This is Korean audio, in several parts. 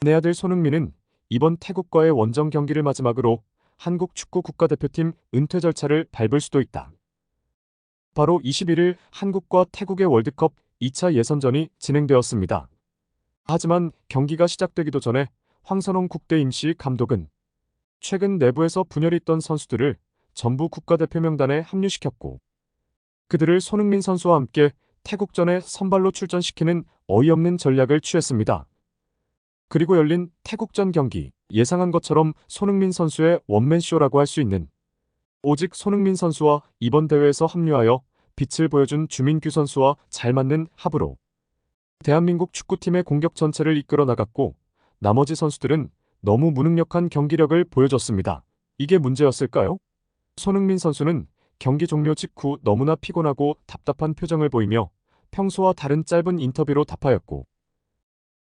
내 아들 손흥민은 이번 태국과의 원정 경기를 마지막으로 한국 축구 국가대표팀 은퇴 절차를 밟을 수도 있다. 바로 21일 한국과 태국의 월드컵 2차 예선전이 진행되었습니다. 하지만 경기가 시작되기도 전에 황선홍 국대 임시 감독은 최근 내부에서 분열이 있던 선수들을 전부 국가대표 명단에 합류시켰고, 그들을 손흥민 선수와 함께 태국전에 선발로 출전시키는 어이없는 전략을 취했습니다. 그리고 열린 태국전 경기, 예상한 것처럼 손흥민 선수의 원맨쇼라고 할 수 있는, 오직 손흥민 선수와 이번 대회에서 합류하여 빛을 보여준 주민규 선수와 잘 맞는 합으로 대한민국 축구팀의 공격 전체를 이끌어 나갔고, 나머지 선수들은 너무 무능력한 경기력을 보여줬습니다. 이게 문제였을까요? 손흥민 선수는 경기 종료 직후 너무나 피곤하고 답답한 표정을 보이며 평소와 다른 짧은 인터뷰로 답하였고,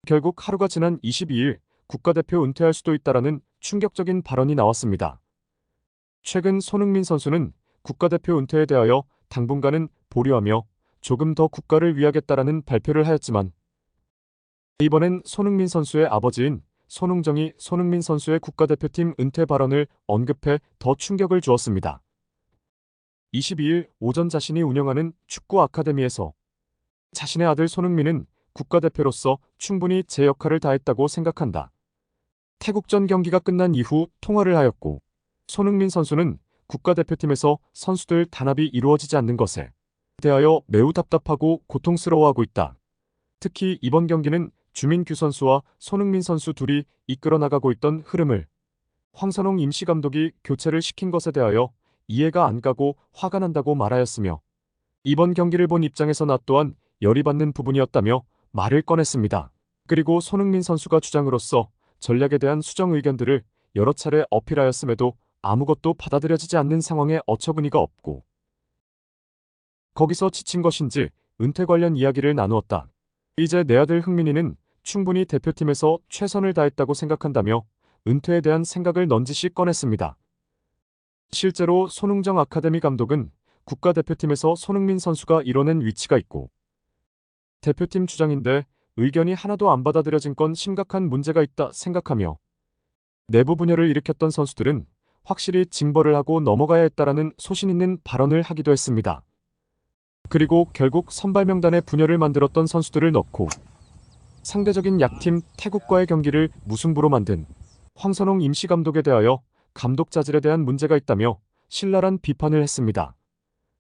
결국 하루가 지난 22일 국가대표 은퇴할 수도 있다라는 충격적인 발언이 나왔습니다. 최근 손흥민 선수는 국가대표 은퇴에 대하여 당분간은 보류하며 조금 더 국가를 위하겠다라는 발표를 하였지만, 이번엔 손흥민 선수의 아버지인 손흥정이 손흥민 선수의 국가대표팀 은퇴 발언을 언급해 더 충격을 주었습니다. 22일 오전 자신이 운영하는 축구 아카데미에서 자신의 아들 손흥민은 국가대표로서 충분히 제 역할을 다했다고 생각한다. 태국전 경기가 끝난 이후 통화를 하였고, 손흥민 선수는 국가대표팀에서 선수들 단합이 이루어지지 않는 것에 대하여 매우 답답하고 고통스러워하고 있다. 특히 이번 경기는 주민규 선수와 손흥민 선수 둘이 이끌어 나가고 있던 흐름을 황선홍 임시감독이 교체를 시킨 것에 대하여 이해가 안 가고 화가 난다고 말하였으며, 이번 경기를 본 입장에서 나 또한 열이 받는 부분이었다며 말을 꺼냈습니다. 그리고 손흥민 선수가 주장으로서 전략에 대한 수정 의견들을 여러 차례 어필하였음에도 아무것도 받아들여지지 않는 상황에 어처구니가 없고, 거기서 지친 것인지 은퇴 관련 이야기를 나누었다. 이제 내 아들 흥민이는 충분히 대표팀에서 최선을 다했다고 생각한다며 은퇴에 대한 생각을 넌지시 꺼냈습니다. 실제로 손흥정 아카데미 감독은 국가대표팀에서 손흥민 선수가 이뤄낸 위치가 있고, 대표팀 주장인데 의견이 하나도 안 받아들여진 건 심각한 문제가 있다 생각하며, 내부 분열을 일으켰던 선수들은 확실히 징벌을 하고 넘어가야 했다라는 소신 있는 발언을 하기도 했습니다. 그리고 결국 선발 명단에 분열을 만들었던 선수들을 넣고 상대적인 약팀 태국과의 경기를 무승부로 만든 황선홍 임시감독에 대하여 감독 자질에 대한 문제가 있다며 신랄한 비판을 했습니다.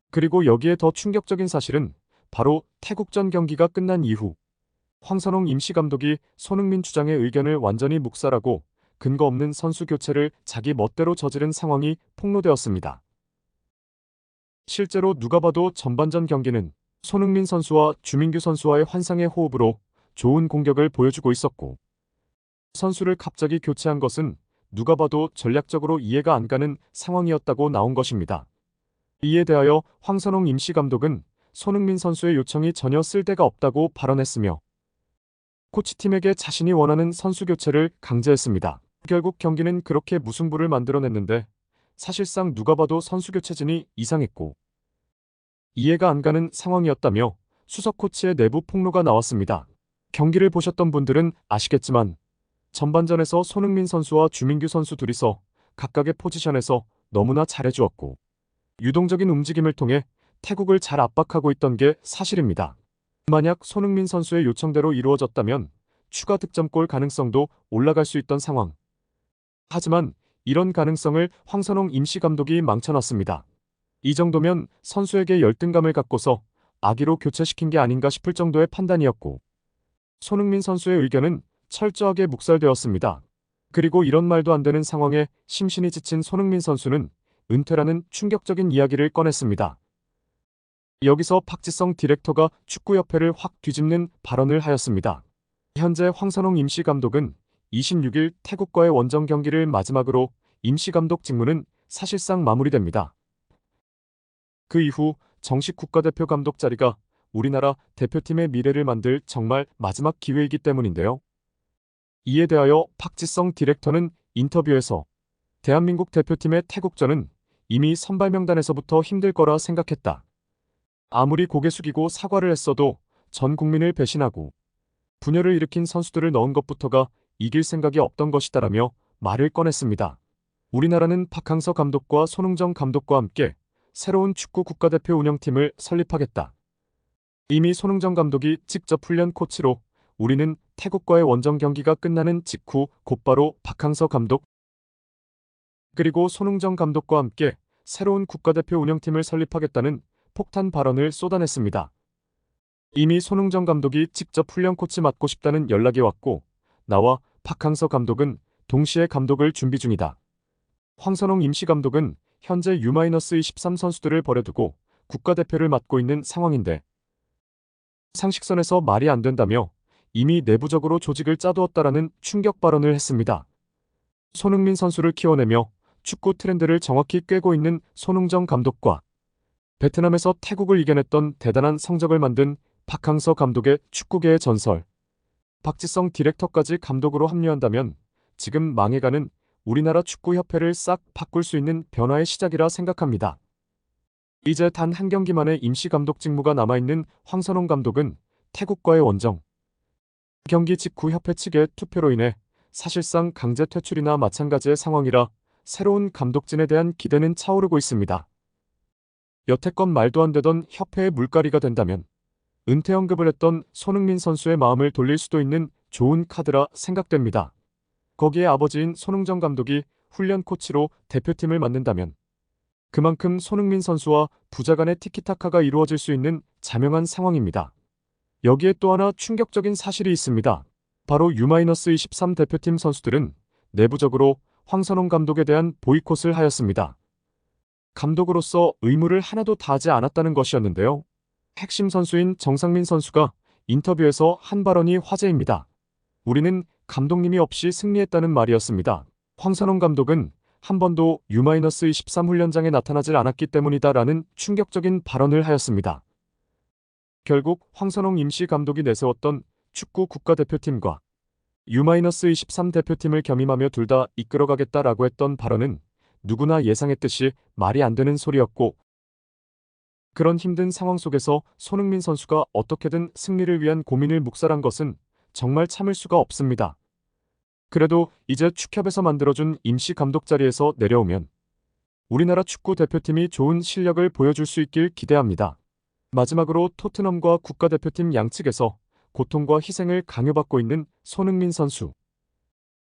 그리고 여기에 더 충격적인 사실은 바로 태국전 경기가 끝난 이후 황선홍 임시감독이 손흥민 주장의 의견을 완전히 묵살하고 근거 없는 선수 교체를 자기 멋대로 저지른 상황이 폭로되었습니다. 실제로 누가 봐도 전반전 경기는 손흥민 선수와 주민규 선수와의 환상의 호흡으로 좋은 공격을 보여주고 있었고, 선수를 갑자기 교체한 것은 누가 봐도 전략적으로 이해가 안 가는 상황이었다고 나온 것입니다. 이에 대하여 황선홍 임시감독은 손흥민 선수의 요청이 전혀 쓸데가 없다고 발언했으며, 코치팀에게 자신이 원하는 선수 교체를 강제했습니다. 결국 경기는 그렇게 무승부를 만들어냈는데, 사실상 누가 봐도 선수 교체진이 이상했고 이해가 안 가는 상황이었다며 수석 코치의 내부 폭로가 나왔습니다. 경기를 보셨던 분들은 아시겠지만 전반전에서 손흥민 선수와 주민규 선수 둘이서 각각의 포지션에서 너무나 잘해주었고, 유동적인 움직임을 통해 태국을 잘 압박하고 있던 게 사실입니다. 만약 손흥민 선수의 요청대로 이루어졌다면 추가 득점골 가능성도 올라갈 수 있던 상황. 하지만 이런 가능성을 황선홍 임시감독이 망쳐놨습니다. 이 정도면 선수에게 열등감을 갖고서 악의로 교체시킨 게 아닌가 싶을 정도의 판단이었고, 손흥민 선수의 의견은 철저하게 묵살되었습니다. 그리고 이런 말도 안 되는 상황에 심신이 지친 손흥민 선수는 은퇴라는 충격적인 이야기를 꺼냈습니다. 여기서 박지성 디렉터가 축구협회를 확 뒤집는 발언을 하였습니다. 현재 황선홍 임시감독은 26일 태국과의 원정 경기를 마지막으로 임시감독 직무는 사실상 마무리됩니다. 그 이후 정식 국가대표 감독 자리가 우리나라 대표팀의 미래를 만들 정말 마지막 기회이기 때문인데요. 이에 대하여 박지성 디렉터는 인터뷰에서 대한민국 대표팀의 태국전은 이미 선발 명단에서부터 힘들 거라 생각했다. 아무리 고개 숙이고 사과를 했어도 전 국민을 배신하고 분열을 일으킨 선수들을 넣은 것부터가 이길 생각이 없던 것이다라며 말을 꺼냈습니다. 우리나라는 박항서 감독과 손흥정 감독과 함께 새로운 축구 국가대표 운영팀을 설립하겠다. 이미 손흥정 감독이 직접 훈련 코치로 우리는 태국과의 원정 경기가 끝나는 직후 곧바로 박항서 감독 그리고 손흥정 감독과 함께 새로운 국가대표 운영팀을 설립하겠다는 폭탄 발언을 쏟아냈습니다. 이미 손흥정 감독이 직접 훈련 코치 맡고 싶다는 연락이 왔고 나와 박항서 감독은 동시에 감독을 준비 중이다. 황선홍 임시 감독은 현재 U-23 선수들을 버려두고 국가대표를 맡고 있는 상황인데 상식선에서 말이 안 된다며 이미 내부적으로 조직을 짜두었다라는 충격 발언을 했습니다. 손흥민 선수를 키워내며 축구 트렌드를 정확히 꿰고 있는 손흥정 감독과 베트남에서 태국을 이겨냈던 대단한 성적을 만든 박항서 감독의 축구계의 전설 박지성 디렉터까지 감독으로 합류한다면 지금 망해가는 우리나라 축구협회를 싹 바꿀 수 있는 변화의 시작이라 생각합니다. 이제 단 한 경기만의 임시 감독 직무가 남아있는 황선홍 감독은 태국과의 원정 경기 직후 협회 측의 투표로 인해 사실상 강제 퇴출이나 마찬가지의 상황이라 새로운 감독진에 대한 기대는 차오르고 있습니다. 여태껏 말도 안 되던 협회의 물갈이가 된다면 은퇴 언급을 했던 손흥민 선수의 마음을 돌릴 수도 있는 좋은 카드라 생각됩니다. 거기에 아버지인 손흥정 감독이 훈련 코치로 대표팀을 맡는다면 그만큼 손흥민 선수와 부자 간의 티키타카가 이루어질 수 있는 자명한 상황입니다. 여기에 또 하나 충격적인 사실이 있습니다. 바로 U-23 대표팀 선수들은 내부적으로 황선홍 감독에 대한 보이콧을 하였습니다. 감독으로서 의무를 하나도 다하지 않았다는 것이었는데요. 핵심 선수인 정상민 선수가 인터뷰에서 한 발언이 화제입니다. 우리는 감독님이 없이 승리했다는 말이었습니다. 황선홍 감독은 한 번도 U-23 훈련장에 나타나질 않았기 때문이다라는 충격적인 발언을 하였습니다. 결국 황선홍 임시 감독이 내세웠던 축구 국가대표팀과 U-23 대표팀을 겸임하며 둘 다 이끌어가겠다라고 했던 발언은 누구나 예상했듯이 말이 안 되는 소리였고 그런 힘든 상황 속에서 손흥민 선수가 어떻게든 승리를 위한 고민을 묵살한 것은 정말 참을 수가 없습니다. 그래도 이제 축협에서 만들어준 임시 감독 자리에서 내려오면 우리나라 축구 대표팀이 좋은 실력을 보여줄 수 있길 기대합니다. 마지막으로 토트넘과 국가대표팀 양측에서 고통과 희생을 강요받고 있는 손흥민 선수.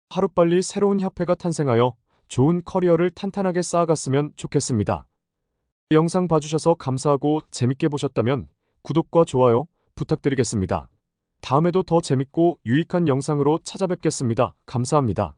하루빨리 새로운 협회가 탄생하여 좋은 커리어를 탄탄하게 쌓아갔으면 좋겠습니다. 영상 봐주셔서 감사하고 재밌게 보셨다면 구독과 좋아요 부탁드리겠습니다. 다음에도 더 재밌고 유익한 영상으로 찾아뵙겠습니다. 감사합니다.